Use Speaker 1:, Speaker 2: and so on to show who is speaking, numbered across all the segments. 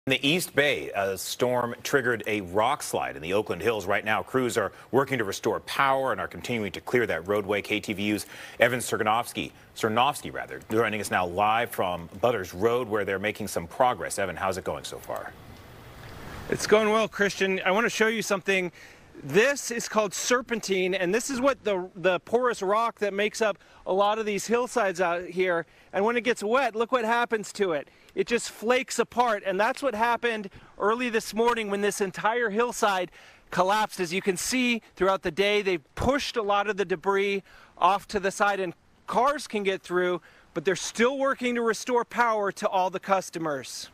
Speaker 1: In the East Bay, a storm triggered a rock slide in the Oakland Hills. Right now, crews are working to restore power and are continuing to clear that roadway. KTVU's Evan Cernovsky, joining us now live from Butters Road, where they're making some progress. Evan, how's it going so far?
Speaker 2: It's going well, Christian. I want to show you something. This is called serpentine, and this is what the porous rock that makes up a lot of these hillsides out here. And when it gets wet, look what happens to it. It just flakes apart, and that's what happened early this morning when this entire hillside collapsed. As you can see throughout the day, they've pushed a lot of the debris off to the side, and cars can get through, but they're still working to restore power to all the customers.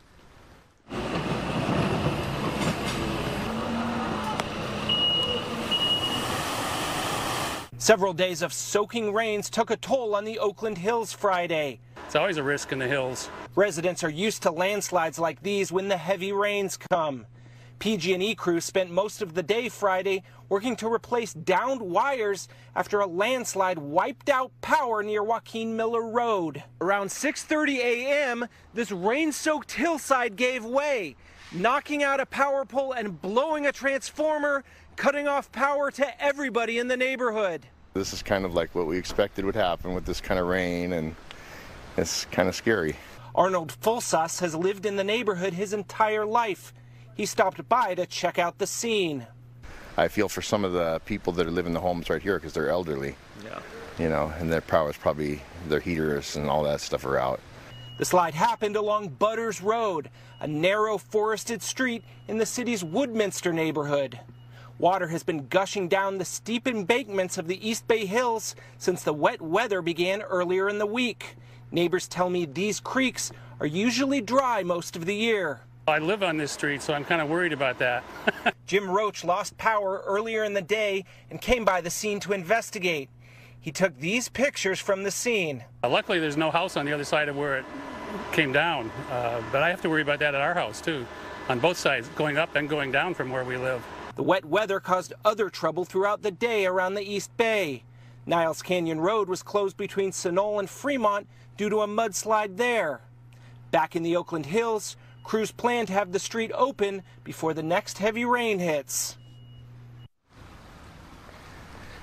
Speaker 2: Several days of soaking rains took a toll on the Oakland Hills Friday.
Speaker 3: It's always a risk in the hills.
Speaker 2: Residents are used to landslides like these when the heavy rains come. PG&E crews spent most of the day Friday working to replace downed wires after a landslide wiped out power near Joaquin Miller Road. Around 6:30 a.m., this rain-soaked hillside gave way, knocking out a power pole and blowing a transformer, cutting off power to everybody in the neighborhood.
Speaker 4: This is kind of like what we expected would happen with this kind of rain, and it's kind of scary.
Speaker 2: Arnold Fulsas has lived in the neighborhood his entire life. He stopped by to check out the scene.
Speaker 4: I feel for some of the people that live in the homes right here because they're elderly.
Speaker 2: Yeah.
Speaker 4: You know, and their power is probably, their heaters and all that stuff are out.
Speaker 2: The slide happened along Butters Road, a narrow forested street in the city's Woodminster neighborhood. Water has been gushing down the steep embankments of the East Bay Hills since the wet weather began earlier in the week. Neighbors tell me these creeks are usually dry most of the year.
Speaker 3: I live on this street, so I'm kind of worried about that.
Speaker 2: Jim Roach lost power earlier in the day and came by the scene to investigate. He took these pictures from the scene.
Speaker 3: Luckily, there's no house on the other side of where it came down, but I have to worry about that at our house, too, on both sides, going up and going down from where we live.
Speaker 2: The wet weather caused other trouble throughout the day around the East Bay. Niles Canyon Road was closed between Sunol and Fremont due to a mudslide there. Back in the Oakland Hills, crews plan to have the street open before the next heavy rain hits.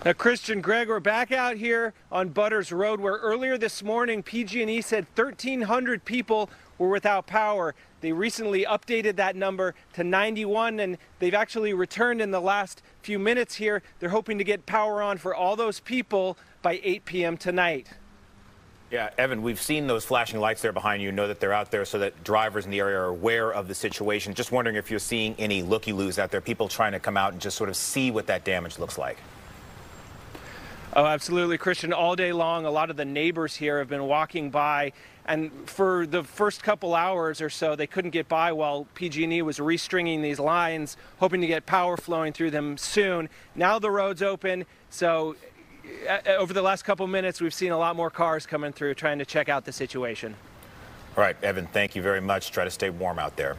Speaker 2: Now, Christian, Greg, we're back out here on Butters Road, where earlier this morning PG&E said 1,300 people were without power. They recently updated that number to 91, and they've actually returned in the last few minutes here. They're hoping to get power on for all those people by 8 p.m. tonight.
Speaker 1: Yeah, Evan, we've seen those flashing lights there behind you, know that they're out there so that drivers in the area are aware of the situation. Just wondering if you're seeing any looky-loos out there, people trying to come out and just sort of see what that damage looks like.
Speaker 2: Oh, absolutely, Christian. All day long, a lot of the neighbors here have been walking by, and for the first couple hours or so, they couldn't get by while PG&E was restringing these lines, hoping to get power flowing through them soon. Now the road's open, so over the last couple minutes, we've seen a lot more cars coming through trying to check out the situation.
Speaker 1: All right, Evan, thank you very much. Try to stay warm out there.